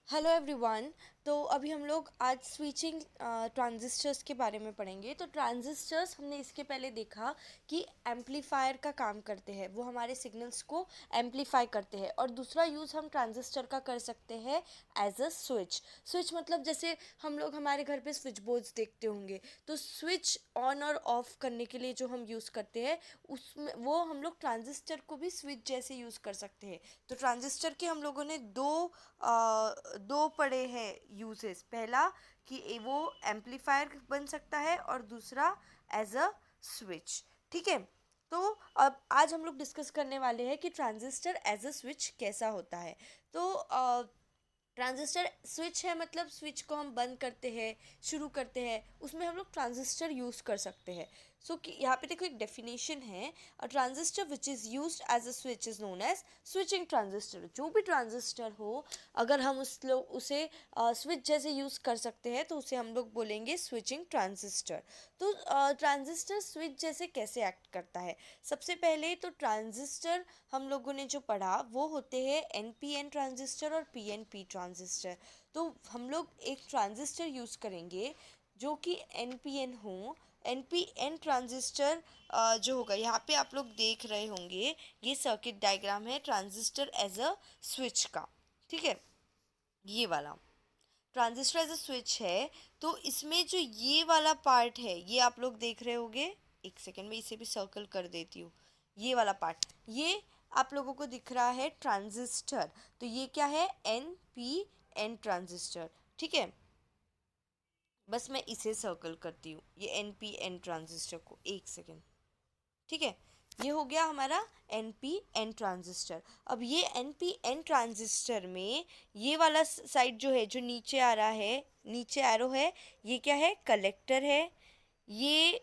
Hello everyone. तो अभी हम लोग आज स्विचिंग ट्रांजिस्टर्स के बारे में पढ़ेंगे। तो ट्रांजिस्टर्स हमने इसके पहले देखा कि एम्पलीफायर का काम करते हैं, वो हमारे सिग्नल्स को एम्पलीफाई करते हैं। और दूसरा यूज़ हम ट्रांजिस्टर का कर सकते हैं एज अ स्विच। स्विच मतलब जैसे हम लोग हमारे घर पे स्विच बोर्ड्स देखते होंगे, तो स्विच ऑन और ऑफ करने के लिए जो हम यूज़ करते हैं उसमें वो हम लोग ट्रांजिस्टर को भी स्विच जैसे यूज़ कर सकते हैं। तो ट्रांजिस्टर के हम लोगों ने दो पढ़े हैं यूजेस। पहला कि वो एम्पलीफायर बन सकता है और दूसरा एज अ स्विच। ठीक है। तो अब आज हम लोग डिस्कस करने वाले हैं कि ट्रांजिस्टर एज अ स्विच कैसा होता है। तो ट्रांजिस्टर स्विच है, मतलब स्विच को हम बंद करते हैं, शुरू करते हैं, उसमें हम लोग ट्रांजिस्टर यूज़ कर सकते हैं। कि यहाँ पे देखो एक डेफिनेशन है, a transistor which is used as a switch is known as switching transistor. जो भी ट्रांजिस्टर हो, अगर हम उसे स्विच जैसे यूज़ कर सकते हैं तो उसे हम लोग बोलेंगे स्विचिंग ट्रांजिस्टर। तो ट्रांजिस्टर स्विच जैसे कैसे एक्ट करता है? सबसे पहले तो ट्रांजिस्टर हम लोगों ने जो पढ़ा वो होते हैं एनपीएन ट्रांजिस्टर और पीएनपी ट्रांजिस्टर। तो हम लोग एक ट्रांजिस्टर यूज़ करेंगे जो कि एनपीएन हो। एनपीएन ट्रांजिस्टर जो होगा, यहाँ पे आप लोग देख रहे होंगे, ये सर्किट डायग्राम है ट्रांजिस्टर एज अ स्विच का। ठीक है, ये वाला ट्रांजिस्टर एज अ स्विच है। तो इसमें जो ये वाला पार्ट है, ये आप लोग देख रहे होंगे। एक सेकेंड में इसे भी सर्कल कर देती हूँ। ये वाला पार्ट, ये आप लोगों को दिख रहा है ट्रांजिस्टर। तो ये क्या है? N P N transistor. ठीक है, बस मैं इसे सर्कल करती हूँ, ये एन पी एन ट्रांजिस्टर को। एक सेकेंड। ठीक है, ये हो गया हमारा एन पी एन ट्रांजिस्टर। अब ये एन पी एन ट्रांजिस्टर में ये वाला साइड जो है, जो नीचे आ रहा है, नीचे एरो है, ये क्या है? कलेक्टर है। ये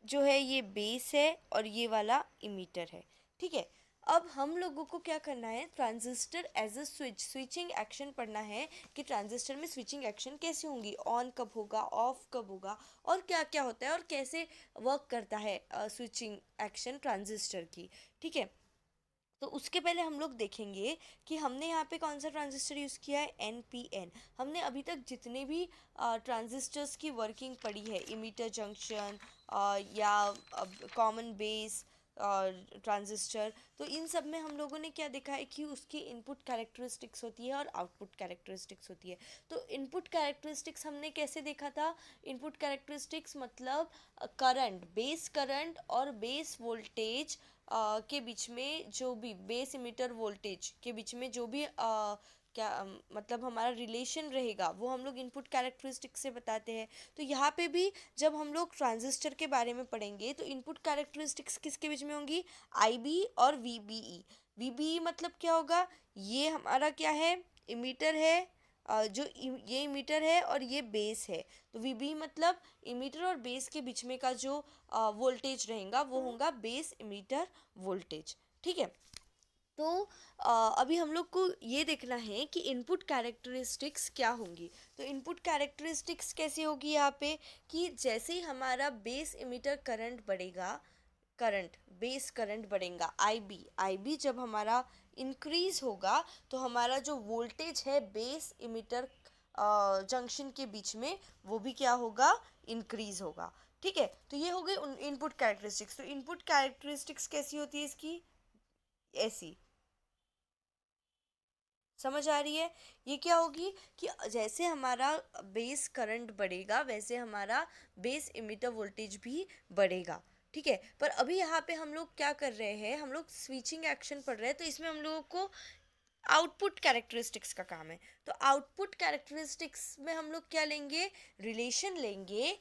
जो है ये बेस है और ये वाला इमीटर है। ठीक है। अब हम लोगों को क्या करना है? Transistor as a switch, switching action पढ़ना है कि ट्रांजिस्टर में स्विचिंग एक्शन कैसे होंगी, ऑन कब होगा, ऑफ कब होगा, और क्या क्या होता है और कैसे वर्क करता है स्विचिंग एक्शन ट्रांजिस्टर की। ठीक है। तो उसके पहले हम लोग देखेंगे कि हमने यहाँ पे कौन सा ट्रांजिस्टर यूज़ किया है, एन पी एन। हमने अभी तक जितने भी ट्रांजिस्टर्स की वर्किंग पढ़ी है, इमीटर जंक्शन या कॉमन बेस ट्रांजिस्टर, तो इन सब में हम लोगों ने क्या देखा है कि उसकी इनपुट कैरेक्टरिस्टिक्स होती है और आउटपुट कैरेक्टरिस्टिक्स होती है। तो इनपुट कैरेक्टरिस्टिक्स हमने कैसे देखा था? इनपुट कैरेक्टरिस्टिक्स मतलब करंट, बेस करंट और बेस वोल्टेज के बीच में, जो भी बेस इमीटर वोल्टेज के बीच में जो भी क्या मतलब हमारा रिलेशन रहेगा, वो हम लोग इनपुट कैरेक्टरिस्टिक से बताते हैं। तो यहाँ पे भी जब हम लोग ट्रांजिस्टर के बारे में पढ़ेंगे तो इनपुट कैरेक्टरिस्टिक्स किसके बीच में होंगी? आई बी और V B E. V B E मतलब क्या होगा? ये हमारा क्या है? इमीटर है। ये इमीटर है और ये बेस है। तो वी बी मतलब इमीटर और बेस के बीच में का जो वोल्टेज रहेगा वो होगा बेस इमीटर वोल्टेज। ठीक है। तो अभी हम लोग को ये देखना है कि इनपुट कैरेक्टरिस्टिक्स क्या होंगी। तो इनपुट कैरेक्टरिस्टिक्स कैसी होगी यहाँ पे कि जैसे ही हमारा बेस इमीटर करंट बढ़ेगा, करंट, बेस करंट बढ़ेगा, आई बी जब हमारा इंक्रीज होगा, तो हमारा जो वोल्टेज है बेस इमीटर जंक्शन के बीच में, वो भी क्या होगा? इंक्रीज होगा। ठीक है। तो ये हो गई इनपुट कैरेक्टरिस्टिक्स। तो इनपुट कैरेक्टरिस्टिक्स कैसी होती है इसकी? ऐसी। समझ आ रही है? ये क्या होगी कि जैसे हमारा बेस करंट बढ़ेगा वैसे हमारा बेस इमीटर वोल्टेज भी बढ़ेगा। ठीक है। पर अभी यहाँ पे हम लोग क्या कर रहे हैं? हम लोग स्विचिंग एक्शन पढ़ रहे हैं, तो इसमें हम लोगों को आउटपुट कैरेक्टरिस्टिक्स का काम है। तो आउटपुट कैरेक्टरिस्टिक्स में हम लोग क्या लेंगे? रिलेशन लेंगे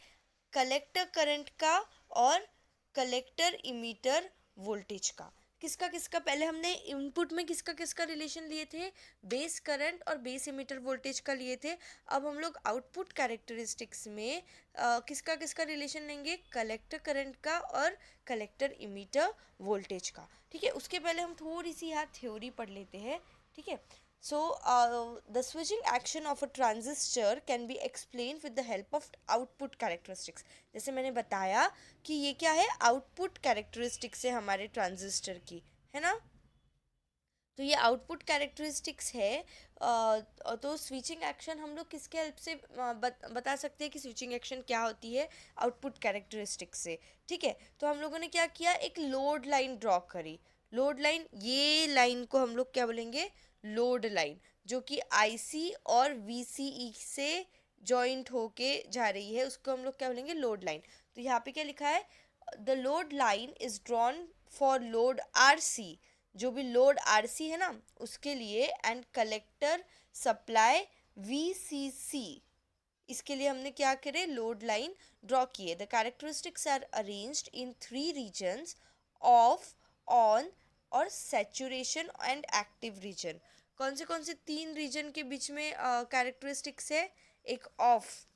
कलेक्टर करंट का और कलेक्टर इमीटर वोल्टेज का। किसका किसका? पहले हमने इनपुट में किसका किसका रिलेशन लिए थे? बेस करंट और बेस इमीटर वोल्टेज का लिए थे। अब हम लोग आउटपुट कैरेक्टरिस्टिक्स में किसका किसका रिलेशन लेंगे? कलेक्टर करंट का और कलेक्टर इमीटर वोल्टेज का। ठीक है। उसके पहले हम थोड़ी सी यहाँ थ्योरी पढ़ लेते हैं। ठीक है। So, the switching action of a transistor can be explained with the help of output characteristics. जैसे मैंने बताया कि ये क्या है? आउटपुट कैरेक्टरिस्टिक्स है हमारे ट्रांजिस्टर की, है ना? तो ये आउटपुट कैरेक्टरिस्टिक्स है। तो स्विचिंग एक्शन हम लोग किसके हेल्प से बता सकते हैं कि स्विचिंग एक्शन क्या होती है, आउटपुट कैरेक्टरिस्टिक्स से। ठीक है, तो हम लोगों ने क्या किया, एक लोड लाइन ड्रॉ करी। लोड लाइन, ये लाइन को हम लोग क्या बोलेंगे, लोड लाइन, जो कि आईसी और वीसीई से जॉइंट होके जा रही है, उसको हम लोग क्या बोलेंगे, लोड लाइन। तो यहाँ पे क्या लिखा है, the load line is drawn for load RC, जो भी लोड आरसी है ना उसके लिए, एंड कलेक्टर सप्लाई वीसीसी, इसके लिए हमने क्या करे, लोड लाइन ड्रॉ किए। The characteristics are arranged in 3 regions, off, on और सैचुरेशन एंड एक्टिव रीजन। कौन से 3 रीजन के बीच में कैरेक्टरिस्टिक्स है, एक ऑफ।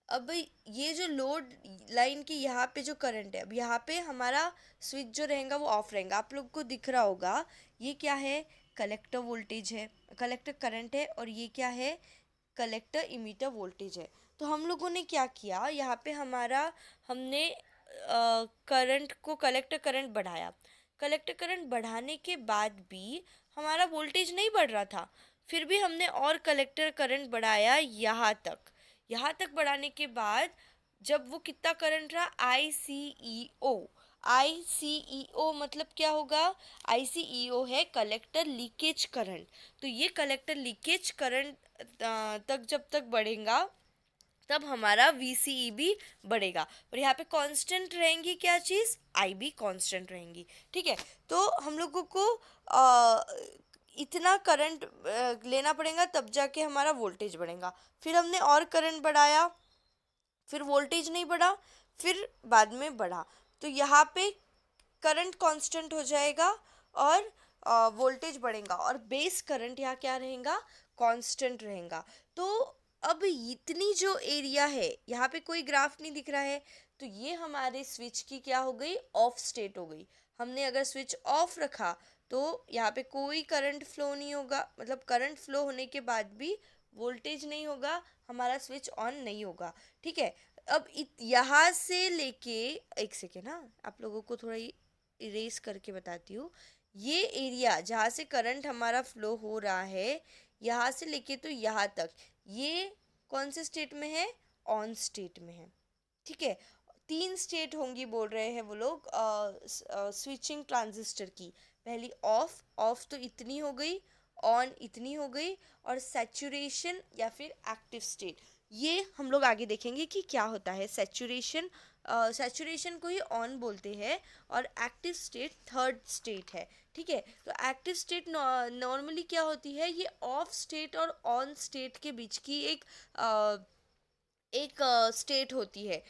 अब ये जो लोड लाइन की यहाँ पे जो करंट है, अब यहाँ पे हमारा स्विच जो रहेगा वो ऑफ रहेगा। आप लोग को दिख रहा होगा ये क्या है, कलेक्टर वोल्टेज है, कलेक्टर करंट है, और ये क्या है, कलेक्टर इमीटर वोल्टेज है। तो हम लोगों ने क्या किया, यहाँ पे हमारा, हमने करंट को, कलेक्टर करंट बढ़ाया। कलेक्टर करंट बढ़ाने के बाद भी हमारा वोल्टेज नहीं बढ़ रहा था, फिर भी हमने और कलेक्टर करंट बढ़ाया यहाँ तक। यहाँ तक बढ़ाने के बाद जब वो कितना करंट रहा, आई सी ई ओ मतलब क्या होगा, ICEO है कलेक्टर लीकेज करंट। तो ये कलेक्टर लीकेज करंट तक जब तक बढ़ेगा तब हमारा VCE भी बढ़ेगा। और यहाँ पे कांस्टेंट रहेंगी क्या चीज़, आई भी कांस्टेंट रहेंगी। ठीक है, तो हम लोगों को इतना करंट लेना पड़ेगा तब जाके हमारा वोल्टेज बढ़ेगा। फिर हमने और करंट बढ़ाया, फिर वोल्टेज नहीं बढ़ा, फिर बाद में बढ़ा, तो यहाँ पे करंट कांस्टेंट हो जाएगा और वोल्टेज बढ़ेगा, और बेस करंट यहाँ क्या रहेगा, कांस्टेंट रहेगा। तो अब इतनी जो एरिया है, यहाँ पे कोई ग्राफ नहीं दिख रहा है, तो ये हमारे स्विच की क्या हो गई, ऑफ स्टेट हो गई। हमने अगर स्विच ऑफ रखा तो यहाँ पे कोई करंट फ्लो नहीं होगा, मतलब करंट फ्लो होने के बाद भी वोल्टेज नहीं होगा, हमारा स्विच ऑन नहीं होगा। ठीक है, अब यहाँ से लेके, एक सेकेंड, हाँ आप लोगों को थोड़ा इरेज करके बताती हूँ। ये एरिया जहाँ से करंट हमारा फ्लो हो रहा है, यहाँ से लेके तो यहाँ तक, ये कौन से स्टेट में है, ऑन स्टेट में है। ठीक है, 3 स्टेट होंगी बोल रहे हैं वो लोग स्विचिंग ट्रांजिस्टर की। पहली ऑफ, ऑफ तो इतनी हो गई, ऑन इतनी हो गई, और सैचुरेशन या फिर एक्टिव स्टेट, ये हम लोग आगे देखेंगे कि क्या होता है सैचुरेशन। सैचुरेशन को ही ऑन बोलते हैं, और एक्टिव स्टेट थर्ड स्टेट है। ठीक है, तो एक्टिव स्टेट नॉर्मली क्या होती है, ये ऑफ स्टेट और ऑन स्टेट के बीच की एक स्टेट होती है।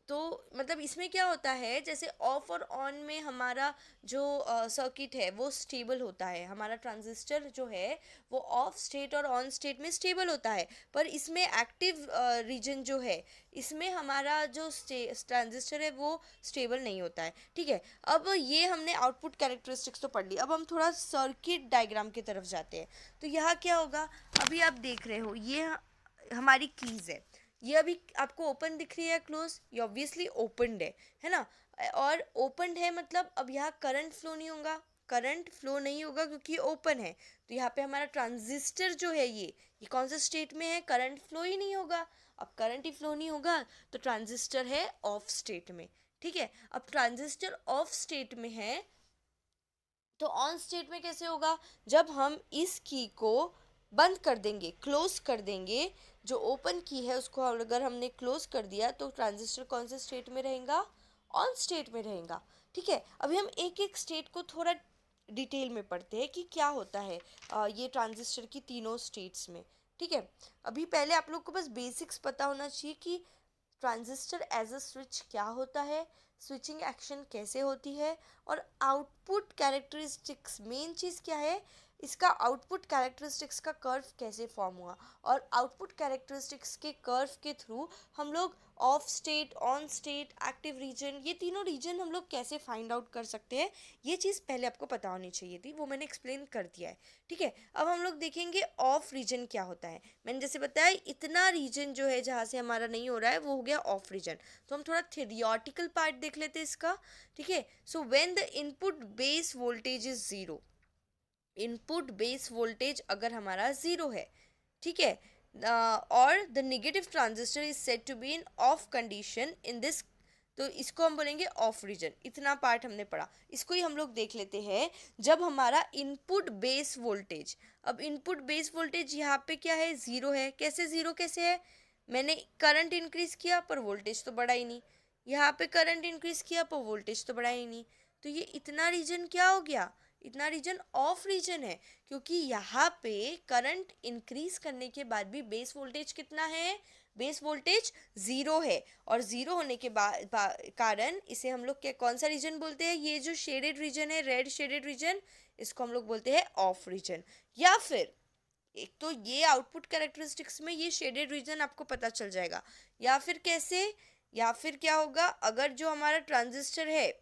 तो मतलब इसमें क्या होता है, जैसे ऑफ और ऑन में हमारा जो सर्किट है वो स्टेबल होता है, हमारा ट्रांजिस्टर जो है वो ऑफ स्टेट और ऑन स्टेट में स्टेबल होता है, पर इसमें एक्टिव रीजन जो है, इसमें हमारा जो ट्रांजिस्टर है वो स्टेबल नहीं होता है। ठीक है, अब ये हमने आउटपुट कैरेक्टरिस्टिक्स तो पढ़ ली, अब हम थोड़ा सर्किट डायग्राम की तरफ जाते हैं। तो यहाँ क्या होगा, अभी आप देख रहे हो ये हमारी कीज है, ये अभी आपको ओपन दिख रही है, क्लोज, ये ऑब्वियसली ओपनड है ना। और ओपनड है मतलब अब यहाँ करंट फ्लो नहीं होगा, करंट फ्लो नहीं होगा क्योंकि ओपन है। तो यहाँ पे हमारा ट्रांजिस्टर जो है ये कौन सा स्टेट में है, करंट फ्लो ही नहीं होगा। अब करंट ही फ्लो नहीं होगा तो ट्रांजिस्टर है ऑफ स्टेट में। ठीक है, अब ट्रांजिस्टर ऑफ स्टेट में है तो ऑन स्टेट में कैसे होगा, जब हम इस की को बंद कर देंगे, क्लोज कर देंगे, जो ओपन की है उसको अगर हमने क्लोज कर दिया तो ट्रांजिस्टर कौन से स्टेट में रहेगा, ऑन स्टेट में रहेगा। ठीक है, अभी हम एक एक स्टेट को थोड़ा डिटेल में पढ़ते हैं कि क्या होता है ये ट्रांजिस्टर की तीनों स्टेट्स में। ठीक है, अभी पहले आप लोग को बस बेसिक्स पता होना चाहिए कि ट्रांजिस्टर एज अ स्विच क्या होता है, स्विचिंग एक्शन कैसे होती है, और आउटपुट कैरेक्टरिस्टिक्स, मेन चीज़ क्या है, इसका आउटपुट कैरेक्टरिस्टिक्स का कर्व कैसे फॉर्म हुआ, और आउटपुट कैरेक्टरिस्टिक्स के कर्व के थ्रू हम लोग of state, on state, active region, ये तीनों रीजन हम लोग कैसे फाइंड आउट कर सकते हैं, ये चीज़ पहले आपको पता होनी चाहिए थी, वो मैंने एक्सप्लेन कर दिया है। ठीक है, अब हम लोग देखेंगे ऑफ रीजन क्या होता है। मैंने जैसे बताया इतना रीजन जो है जहाँ से हमारा नहीं हो रहा है वो हो गया ऑफ रीजन। तो हम थोड़ा थियोरिटिकल पार्ट देख लेते हैं इसका। ठीक है, so when the input base voltage is zero, input base voltage अगर हमारा ज़ीरो है, ठीक है, और the negative transistor is set to be in off condition in this, तो इसको हम बोलेंगे ऑफ रीजन। इतना पार्ट हमने पढ़ा, इसको ही हम लोग देख लेते हैं। जब हमारा इनपुट बेस वोल्टेज, अब इनपुट बेस वोल्टेज यहाँ पे क्या है, ज़ीरो है। कैसे ज़ीरो कैसे है, मैंने करंट इंक्रीज किया पर वोल्टेज तो बढ़ा ही नहीं, यहाँ पे करंट इंक्रीज किया पर वोल्टेज तो बढ़ा ही नहीं, तो ये इतना रीजन क्या हो गया, इतना रीजन ऑफ रीजन है, क्योंकि यहाँ पे करंट इंक्रीज करने के बाद भी बेस वोल्टेज कितना है, बेस वोल्टेज ज़ीरो है। और ज़ीरो होने के कारण इसे हम लोग क्या, कौन सा रीजन बोलते हैं, ये जो शेडेड रीजन है, रेड शेडेड रीजन, इसको हम लोग बोलते हैं ऑफ रीजन। या फिर एक तो ये आउटपुट कैरेक्टरिस्टिक्स में ये शेडेड रीजन आपको पता चल जाएगा, या फिर कैसे, या फिर क्या होगा, अगर जो हमारा ट्रांजिस्टर है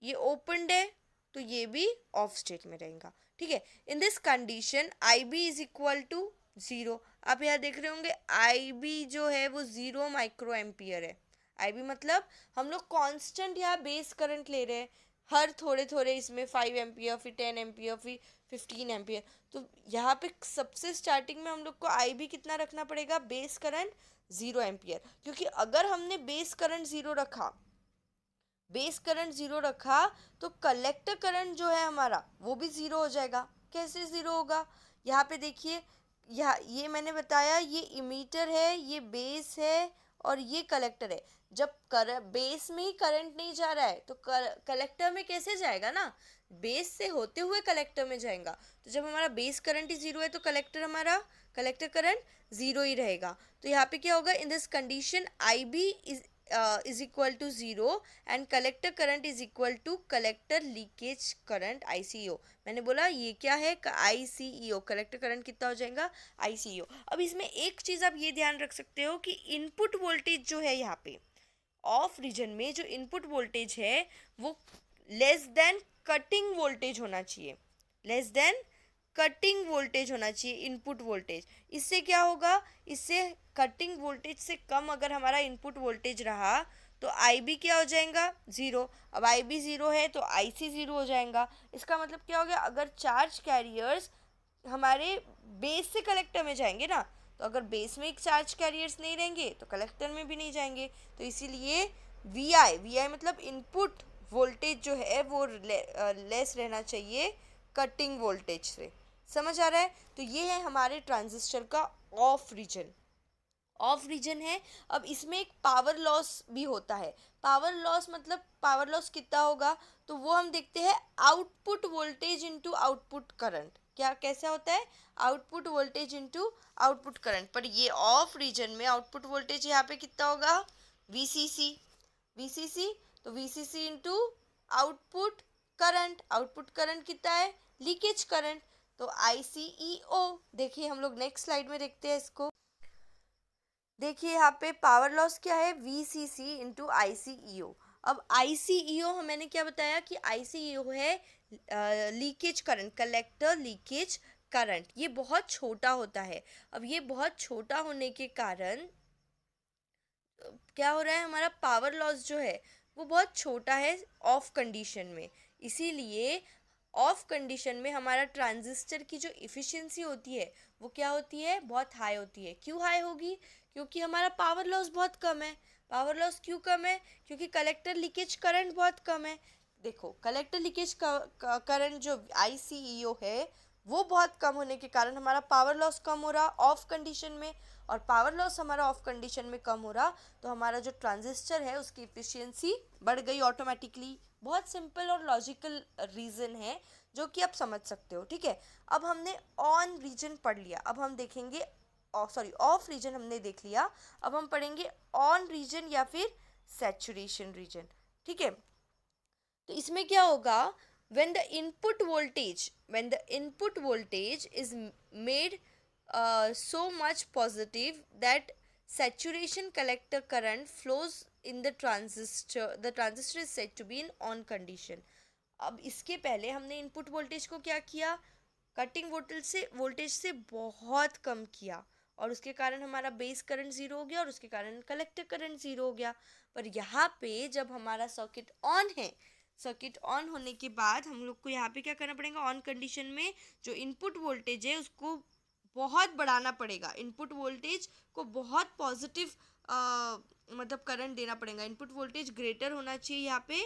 ये ओपनड है तो ये भी ऑफ स्टेट में रहेगा, ठीक है। In this condition I B is equal to zero. आप यहाँ देख रहे होंगे आई बी जो है वो 0 माइक्रो एम्पियर है। आई बी मतलब हम लोग कांस्टेंट यहाँ बेस करंट ले रहे हैं, हर थोड़े थोड़े इसमें 5 एम्पियर, फिर 10 एम्पियर, फिर 15 एम्पियर। तो यहाँ पे सबसे स्टार्टिंग में हम लोग को आई बी कितना रखना पड़ेगा, बेस करंट 0 एम्पियर, क्योंकि अगर हमने बेस करंट ज़ीरो रखा, बेस करंट ज़ीरो रखा, तो कलेक्टर करंट जो है हमारा वो भी ज़ीरो हो जाएगा। कैसे ज़ीरो होगा, यहाँ पे देखिए, यहाँ ये मैंने बताया, ये इमीटर है, ये बेस है, और ये कलेक्टर है। जब बेस में ही करंट नहीं जा रहा है तो कलेक्टर में कैसे जाएगा ना, बेस से होते हुए कलेक्टर में जाएगा। तो जब हमारा बेस करंट ही ज़ीरो है तो कलेक्टर करंट ज़ीरो ही रहेगा। तो यहाँ पे क्या होगा, in this condition I B is equal to zero and collector current is equal to collector leakage current ICO। मैंने बोला ये क्या है, ICO, कलेक्टर करंट कितना हो जाएगा, ICO। अब इसमें एक चीज़ आप ये ध्यान रख सकते हो कि इनपुट वोल्टेज जो है यहाँ पे ऑफ रीजन में जो इनपुट वोल्टेज है वो लेस देन कटिंग वोल्टेज होना चाहिए, लेस देन कटिंग वोल्टेज होना चाहिए इनपुट वोल्टेज। इससे क्या होगा, इससे कटिंग वोल्टेज से कम अगर हमारा इनपुट वोल्टेज रहा तो आई बी क्या हो जाएगा, ज़ीरो। अब आई बी ज़ीरो है तो आई सी ज़ीरो हो जाएगा। इसका मतलब क्या हो गया, अगर चार्ज कैरियर्स हमारे बेस से कलेक्टर में जाएंगे ना, तो अगर बेस में एक चार्ज कैरियर्स नहीं रहेंगे तो कलेक्टर में भी नहीं जाएंगे। तो इसीलिए वी आई मतलब इनपुट वोल्टेज जो है वो लेस रहना चाहिए कटिंग वोल्टेज से। समझ आ रहा है, तो ये है हमारे ट्रांजिस्टर का ऑफ रीजन, ऑफ रीजन है। अब इसमें एक पावर लॉस भी होता है। पावर लॉस मतलब पावर लॉस कितना होगा, तो वो हम देखते हैं output voltage into output current. क्या कैसा होता है, output voltage into output current. पर ये ऑफ रीजन में आउटपुट वोल्टेज यहाँ पे कितना होगा, VCC, VCC, तो VCC into output current, output current कितना है, लीकेज करंट, तो ICEO। देखिए हम लोग नेक्स्ट स्लाइड में देखते हैं इसको। देखिए यहाँ पे पावर लॉस क्या है, VCC इंटू ICEO। अब ICEO मैंने क्या बताया कि ICEO है leakage current, collector leakage current. ये बहुत छोटा होता है। अब ये बहुत छोटा होने के कारण क्या हो रहा है, हमारा पावर लॉस जो है वो बहुत छोटा है ऑफ कंडीशन में। इसीलिए ऑफ कंडीशन में हमारा ट्रांजिस्टर की जो इफ़िशियंसी होती है वो क्या होती है, बहुत हाई होती है। क्यों हाई होगी, क्योंकि हमारा पावर लॉस बहुत कम है। पावर लॉस क्यों कम है, क्योंकि कलेक्टर लीकेज करंट बहुत कम है। देखो कलेक्टर लीकेज करंट जो ICEO है वो बहुत कम होने के कारण हमारा पावर लॉस कम हो रहा ऑफ कंडीशन में। और पावर लॉस हमारा ऑफ कंडीशन में कम हो रहा तो हमारा जो ट्रांजिस्टर है उसकी इफ़िशियंसी बढ़ गई ऑटोमेटिकली। बहुत सिंपल और लॉजिकल रीज़न है जो कि आप समझ सकते हो, ठीक है। अब हमने ऑन रीजन पढ़ लिया, अब हम देखेंगे सॉरी ऑफ रीजन हमने देख लिया, अब हम पढ़ेंगे ऑन रीजन या फिर सैचुरेशन रीजन, ठीक है। तो इसमें क्या होगा, when the input voltage is made so much positive that saturation collector current flows in the transistor is said to be in on condition। अब इसके पहले हमने इनपुट वोल्टेज को क्या किया, कटिंग वोल्टेज से बहुत कम किया, और उसके कारण हमारा बेस करंट ज़ीरो हो गया और उसके कारण कलेक्टर करंट ज़ीरो हो गया। पर यहाँ पे जब हमारा सर्किट ऑन है सर्किट ऑन होने के बाद हम लोग को यहाँ पे क्या करना पड़ेगा, ऑन कंडीशन में जो इनपुट वोल्टेज है उसको बहुत बढ़ाना पड़ेगा, इनपुट वोल्टेज को बहुत पॉजिटिव मतलब करंट देना पड़ेगा, इनपुट वोल्टेज ग्रेटर होना चाहिए यहाँ पे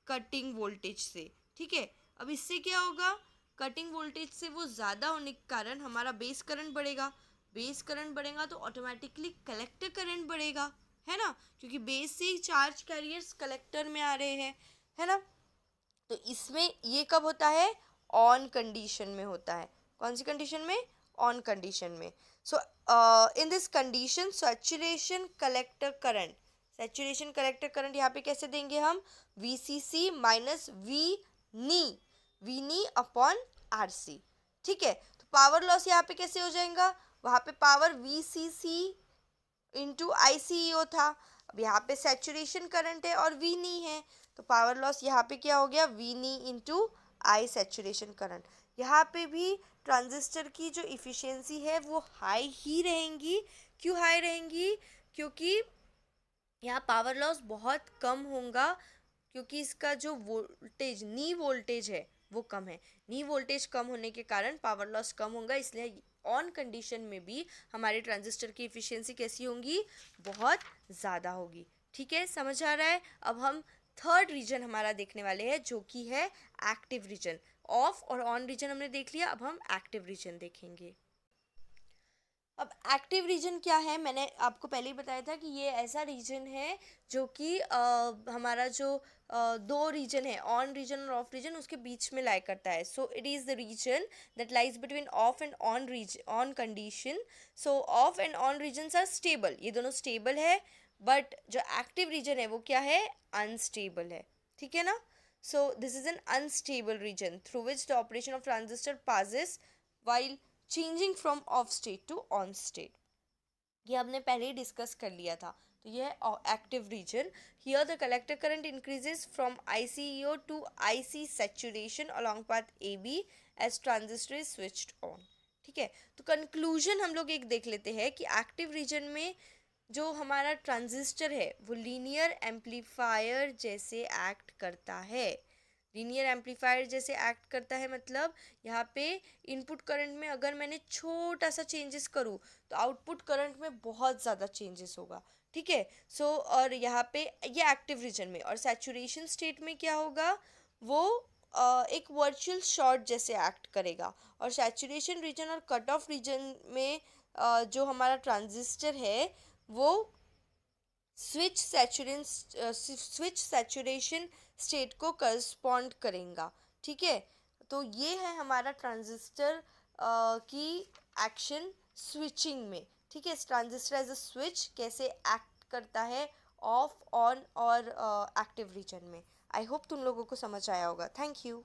कटिंग वोल्टेज से, ठीक है। अब इससे क्या होगा, कटिंग वोल्टेज से वो ज़्यादा होने के कारण हमारा बेस करंट बढ़ेगा, बेस करंट बढ़ेगा तो ऑटोमेटिकली कलेक्टर करंट बढ़ेगा, है ना, क्योंकि बेस से ही चार्ज कैरियर्स कलेक्टर में आ रहे हैं, है ना। तो इसमें ये कब होता है, ऑन कंडीशन में होता है, कौन सी कंडीशन में, ऑन कंडीशन में। So in this condition saturation collector current, saturation collector current यहाँ पे कैसे देंगे हम, V C C minus V knee upon R C, ठीक है। तो पावर लॉस यहाँ पे कैसे हो जाएगा, वहाँ पे power V C C into I C E O था, अब यहाँ पे सैचुरेशन करंट है और वी नी है, तो पावर लॉस यहाँ पे क्या हो गया, V knee into I saturation current. यहाँ पे भी ट्रांजिस्टर की जो इफ़िशेंसी है वो हाई ही रहेंगी, क्यों हाई रहेंगी, क्योंकि यहाँ पावर लॉस बहुत कम होगा, क्योंकि इसका जो वोल्टेज नी वोल्टेज है वो कम है, नी वोल्टेज कम होने के कारण पावर लॉस कम होगा, इसलिए ऑन कंडीशन में भी हमारे ट्रांजिस्टर की इफ़िशेंसी कैसी होगी, बहुत ज़्यादा होगी, ठीक है, समझ आ रहा है। अब हम थर्ड रीजन हमारा देखने वाले हैं जो कि है एक्टिव रीजन, ऑफ और ऑन रीजन हमने देख लिया, अब हम एक्टिव रीजन देखेंगे। अब एक्टिव रीजन क्या है, मैंने आपको पहले ही बताया था कि ये ऐसा रीजन है जो कि हमारा जो दो रीजन है, ऑन रीजन और ऑफ रीजन, उसके बीच में लाई करता है। So it is the region that lies between off and on region, on condition. So off and on regions are stable, ये दोनों स्टेबल है, बट जो एक्टिव रीजन है वो क्या है, अनस्टेबल है, ठीक है ना। So this is an unstable region through which the operation of transistor passes while changing from off state to on state, ये हमने पहले ही डिस्कस कर लिया था। तो ये है active region, here the collector current increases from ICEO to IC saturation along path AB as transistor is switched on, ठीक है। तो कंक्लूजन हम लोग एक देख लेते हैं कि एक्टिव रीजन में जो हमारा ट्रांजिस्टर है वो लीनियर एम्पलीफायर जैसे एक्ट करता है, लीनियर एम्पलीफायर जैसे एक्ट करता है, मतलब यहाँ पे इनपुट करंट में अगर मैंने छोटा सा चेंजेस करूँ तो आउटपुट करंट में बहुत ज़्यादा चेंजेस होगा, ठीक है। सो और यहाँ पे ये एक्टिव रीजन में, और सैचुरेशन स्टेट में क्या होगा, वो एक वर्चुअल शॉर्ट जैसे एक्ट करेगा, और सैचुरेशन रीजन और कट ऑफ रीजन में जो हमारा ट्रांजिस्टर है वो स्विच सैचुरेशन स्टेट को करस्पॉन्ड करेगा, ठीक है। तो ये है हमारा ट्रांजिस्टर की एक्शन स्विचिंग में, ठीक है, ट्रांजिस्टर एज अ स्विच कैसे एक्ट करता है ऑफ ऑन और एक्टिव रीजन में। आई होप तुम लोगों को समझ आया होगा। Thank you.